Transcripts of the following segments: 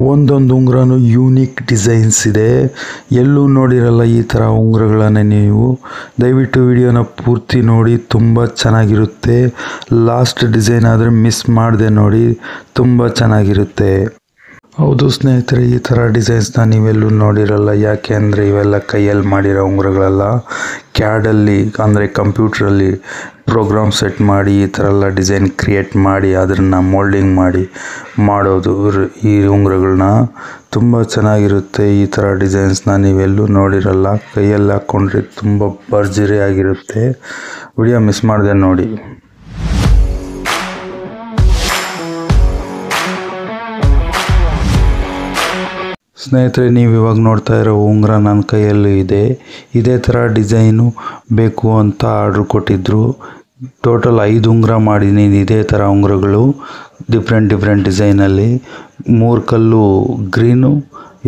ಒಂದೊಂದು ಉಂಗುರನೂ unique designs ಇದೆ. ಎಲ್ಲೂ ನೋಡಿರಲ್ಲ ಈ ಥರ ಉಂಗುರಗಳನ್ನು ನೀವು. ದಯವಿಟ್ಟು ವಿಡಿಯೋನ ಪೂರ್ತಿ ನೋಡಿ, ತುಂಬ ಚೆನ್ನಾಗಿರುತ್ತೆ. ಲಾಸ್ಟ್ ಡಿಸೈನ್ ಆದರೆ ಮಿಸ್ ಮಾಡದೆ ನೋಡಿ, ತುಂಬ ಚೆನ್ನಾಗಿರುತ್ತೆ. ಹೌದು ಸ್ನೇಹಿತರೆ, ಈ ಥರ ಡಿಸೈನ್ಸ್ನ ನೀವೆಲ್ಲೂ ನೋಡಿರಲ್ಲ. ಯಾಕೆ ಅಂದರೆ ಇವೆಲ್ಲ ಕೈಯಲ್ಲಿ ಮಾಡಿರೋ ಉಂಗುರಗಳೆಲ್ಲ. ಕ್ಯಾಡಲ್ಲಿ ಅಂದರೆ ಕಂಪ್ಯೂಟ್ರಲ್ಲಿ ಪ್ರೋಗ್ರಾಮ್ ಸೆಟ್ ಮಾಡಿ ಈ ಥರ ಎಲ್ಲ ಡಿಸೈನ್ ಕ್ರಿಯೇಟ್ ಮಾಡಿ ಅದನ್ನು ಮೋಲ್ಡಿಂಗ್ ಮಾಡಿ ಮಾಡೋದು ಈ ಉಂಗುರಗಳನ್ನ. ತುಂಬ ಚೆನ್ನಾಗಿರುತ್ತೆ. ಈ ಥರ ಡಿಸೈನ್ಸ್ನ ನೀವೆಲ್ಲೂ ನೋಡಿರಲ್ಲ. ಕೈಯಲ್ಲಿ ಹಾಕ್ಕೊಂಡ್ರೆ ತುಂಬ ಭರ್ಜರಿ ಆಗಿರುತ್ತೆ. ವಿಡಿಯೋ ಮಿಸ್ ಮಾಡದೆ ನೋಡಿ. ಸ್ನೇಹಿತರೆ, ನೀವು ಇವಾಗ ನೋಡ್ತಾ ಇರೋ ಉಂಗುರ ನನ್ನ ಕೈಯಲ್ಲೂ ಇದೆ. ಇದೇ ಥರ ಡಿಸೈನು ಬೇಕು ಅಂತ ಆರ್ಡ್ರ್ ಕೊಟ್ಟಿದ್ದರು. ಟೋಟಲ್ 5 ಉಂಗುರ ಮಾಡಿದ್ದೀನಿ ಇದೇ ಥರ ಉಂಗುರಗಳು, ಡಿಫ್ರೆಂಟ್ ಡಿಸೈನಲ್ಲಿ. 3 ಕಲ್ಲು ಗ್ರೀನು,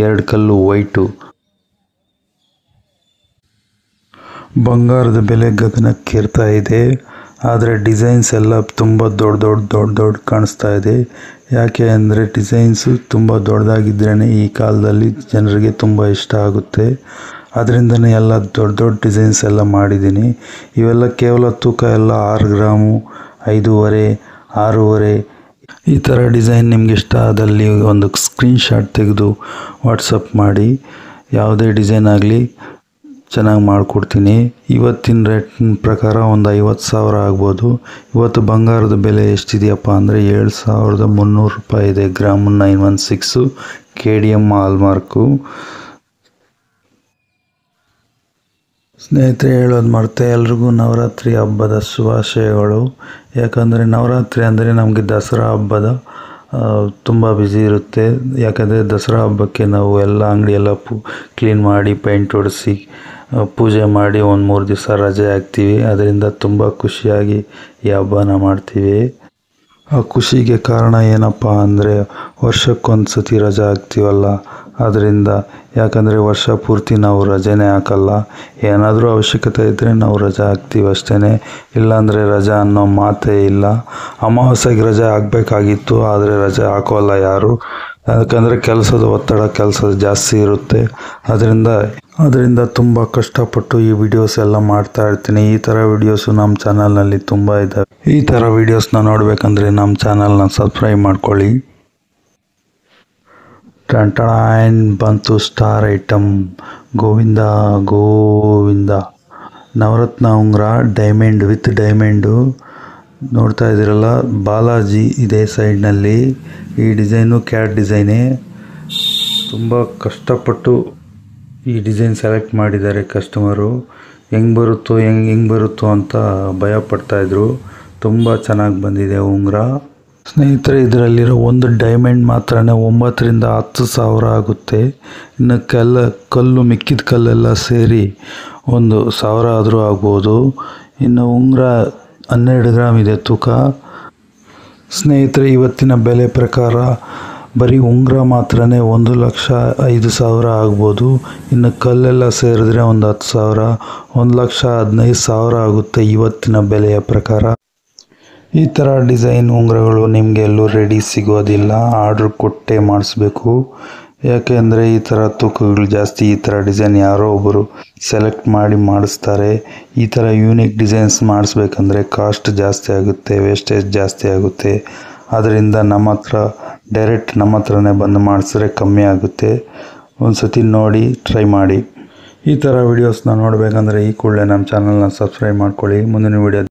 2 ಕಲ್ಲು ವೈಟು. ಬಂಗಾರದ ಬೆಲೆ ಗಗನಕ್ಕೇರ್ತಾ ಇದೆ. ಆದರೆ ಡಿಸೈನ್ಸ್ ಎಲ್ಲ ತುಂಬ ದೊಡ್ಡ ಕಾಣಿಸ್ತಾ ಇದೆ. ಯಾಕೆ ಅಂದರೆ ಡಿಸೈನ್ಸು ತುಂಬ ದೊಡ್ಡದಾಗಿದ್ರೇ ಈ ಕಾಲದಲ್ಲಿ ಜನರಿಗೆ ತುಂಬ ಇಷ್ಟ ಆಗುತ್ತೆ. ಅದರಿಂದನೇ ಎಲ್ಲ ದೊಡ್ಡ ಡಿಸೈನ್ಸ್ ಎಲ್ಲ ಮಾಡಿದ್ದೀನಿ. ಇವೆಲ್ಲ ಕೇವಲ ತೂಕ ಎಲ್ಲ 6 ಗ್ರಾಮು, 5.5, 6.5. ಈ ಥರ ಡಿಸೈನ್ ನಿಮ್ಗೆ ಇಷ್ಟ ಆದಲ್ಲಿ ಒಂದು ಸ್ಕ್ರೀನ್ಶಾಟ್ ತೆಗೆದು ವಾಟ್ಸಪ್ ಮಾಡಿ. ಯಾವುದೇ ಡಿಸೈನ್ ಆಗಲಿ ಚೆನ್ನಾಗಿ ಮಾಡಿಕೊಡ್ತೀನಿ. ಇವತ್ತಿನ ರೇಟ್ ಪ್ರಕಾರ ಒಂದು 50,000 ಆಗ್ಬೋದು. ಇವತ್ತು ಬಂಗಾರದ ಬೆಲೆ ಎಷ್ಟಿದೆಯಪ್ಪ ಅಂದರೆ 7,300 ರೂಪಾಯಿ ಇದೆ. Gram 916 KDM hallmark. ಸ್ನೇಹಿತರೆ, ಹೇಳೋದು ಮರ್ತೆ, ಎಲ್ರಿಗೂ ನವರಾತ್ರಿ ಹಬ್ಬದ ಶುಭಾಶಯಗಳು. ಯಾಕಂದರೆ ನವರಾತ್ರಿ ಅಂದರೆ ನಮಗೆ ದಸರಾ ಹಬ್ಬದ ತುಂಬ ಬ್ಯುಸಿ ಇರುತ್ತೆ. ಯಾಕಂದರೆ ದಸರಾ ಹಬ್ಬಕ್ಕೆ ನಾವು ಎಲ್ಲ ಅಂಗಡಿ ಎಲ್ಲ ಕ್ಲೀನ್ ಮಾಡಿ ಪೇಂಟ್ ಹೊಡಿಸಿ ಪೂಜೆ ಮಾಡಿ ಒಂದು 3 ದಿವಸ ರಜೆ ಹಾಕ್ತೀವಿ. ಅದರಿಂದ ತುಂಬ ಖುಷಿಯಾಗಿ ಈ ಹಬ್ಬನ ಮಾಡ್ತೀವಿ. ಆ ಖುಷಿಗೆ ಕಾರಣ ಏನಪ್ಪ ಅಂದರೆ ವರ್ಷಕ್ಕೊಂದು ಸತಿ ರಜೆ ಹಾಕ್ತೀವಲ್ಲ, ಅದರಿಂದ. ಯಾಕಂದರೆ ವರ್ಷ ಪೂರ್ತಿ ನಾವು ರಜೆನೇ ಹಾಕಲ್ಲ. ಏನಾದರೂ ಅವಶ್ಯಕತೆ ಇದ್ದರೆ ನಾವು ರಜೆ ಹಾಕ್ತೀವಿ ಅಷ್ಟೇ. ಇಲ್ಲಾಂದರೆ ರಜೆ ಅನ್ನೋ ಮಾತೇ ಇಲ್ಲ. ಅಮಾವಾಸ್ಯೆಗೆ ರಜೆ ಹಾಕಬೇಕಾಗಿತ್ತು, ಆದರೆ ರಜೆ ಹಾಕೋಲ್ಲ ಯಾರು. ಯಾಕಂದರೆ ಕೆಲಸದ ಒತ್ತಡ ಜಾಸ್ತಿ ಇರುತ್ತೆ. ಅದರಿಂದ ತುಂಬ ಕಷ್ಟಪಟ್ಟು ಈ ವಿಡಿಯೋಸ್ ಎಲ್ಲ ಮಾಡ್ತಾ ಇರ್ತೀನಿ. ಈ ಥರ ವಿಡಿಯೋಸು ನಮ್ಮ ಚಾನಲ್ನಲ್ಲಿ ತುಂಬ ಇದ್ದಾವೆ. ಈ ಥರ ವಿಡಿಯೋಸ್ನ ನೋಡಬೇಕಂದ್ರೆ ನಮ್ಮ ಚಾನಲ್ನ ಸಬ್ಸ್ಕ್ರೈಬ್ ಮಾಡ್ಕೊಳ್ಳಿ. ಟಂಟಣಾಯನ್ ಬಂತು ಸ್ಟಾರ್ ಐಟಮ್. ಗೋವಿಂದ ನವರತ್ನ ಉಂಗುರ, ಡೈಮಂಡ್ ವಿತ್ ಡೈಮಂಡು. ನೋಡ್ತಾ ಇದ್ದೀರಲ್ಲ, ಬಾಲಾಜಿ ಇದೆ ಸೈಡ್ನಲ್ಲಿ. ಈ ಡಿಸೈನು ಕ್ಯಾಟ್ ಡಿಸೈನೇ. ತುಂಬ ಕಷ್ಟಪಟ್ಟು ಈ ಡಿಸೈನ್ ಸೆಲೆಕ್ಟ್ ಮಾಡಿದ್ದಾರೆ ಕಸ್ಟಮರು. ಹೆಂಗೆ ಬರುತ್ತೋ ಅಂತ ಭಯ ಪಡ್ತಾಯಿದ್ರು. ತುಂಬ ಚೆನ್ನಾಗಿ ಬಂದಿದೆ ಉಂಗುರ. ಸ್ನೇಹಿತರೆ, ಇದರಲ್ಲಿರೋ ಒಂದು ಡೈಮಂಡ್ ಮಾತ್ರ 9,000 to 10,000 ಆಗುತ್ತೆ. ಇನ್ನು ಕಲ್ಲು ಮಿಕ್ಕಿದ ಕಲ್ಲೆಲ್ಲ ಸೇರಿ 1,000 ಆದರೂ ಆಗ್ಬೋದು. ಇನ್ನು ಉಂಗುರ 12 ಗ್ರಾಮ್ ಇದೆ ತೂಕ. ಸ್ನೇಹಿತರೆ, ಇವತ್ತಿನ ಬೆಲೆ ಪ್ರಕಾರ ಬರೀ ಉಂಗುರ ಮಾತ್ರ 1,05,000 ಆಗ್ಬೋದು. ಇನ್ನು ಕಲ್ಲೆಲ್ಲ ಸೇರಿದ್ರೆ ಒಂದು 10,000, 1,15,000 ಆಗುತ್ತೆ ಇವತ್ತಿನ ಬೆಲೆಯ ಪ್ರಕಾರ. ಈ ಥರ ಡಿಸೈನ್ ಉಂಗುರಗಳು ನಿಮಗೆ ಎಲ್ಲೂ ರೆಡಿ ಸಿಗೋದಿಲ್ಲ. ಆರ್ಡ್ರ್ ಕೊಟ್ಟೇ ಮಾಡಿಸ್ಬೇಕು. ಯಾಕೆ ಅಂದರೆ ಈ ಥರ ತೂಕಗಳು ಜಾಸ್ತಿ. ಈ ಥರ ಡಿಸೈನ್ ಯಾರೋ ಒಬ್ಬರು ಸೆಲೆಕ್ಟ್ ಮಾಡಿ ಮಾಡಿಸ್ತಾರೆ. ಈ ಥರ ಯೂನಿಕ್ ಡಿಸೈನ್ಸ್ ಮಾಡಿಸ್ಬೇಕಂದ್ರೆ ಕಾಸ್ಟ್ ಜಾಸ್ತಿ ಆಗುತ್ತೆ, ವೇಸ್ಟೇಜ್ ಜಾಸ್ತಿ ಆಗುತ್ತೆ. ಅದರಿಂದ ನಮ್ಮ ಹತ್ರನೇ ಬಂದು ಮಾಡಿಸಿದ್ರೆ ಕಮ್ಮಿ ಆಗುತ್ತೆ. ಒಂದು ಸತಿ ನೋಡಿ ಟ್ರೈ ಮಾಡಿ. ಈ ಥರ ವಿಡಿಯೋಸ್ನ ನೋಡಬೇಕಂದ್ರೆ ಈ ಕೂಡಲೇ ನಮ್ಮ ಚಾನಲ್ನ ಸಬ್ಸ್ಕ್ರೈಬ್ ಮಾಡ್ಕೊಳ್ಳಿ. ಮುಂದಿನ ವಿಡಿಯೋ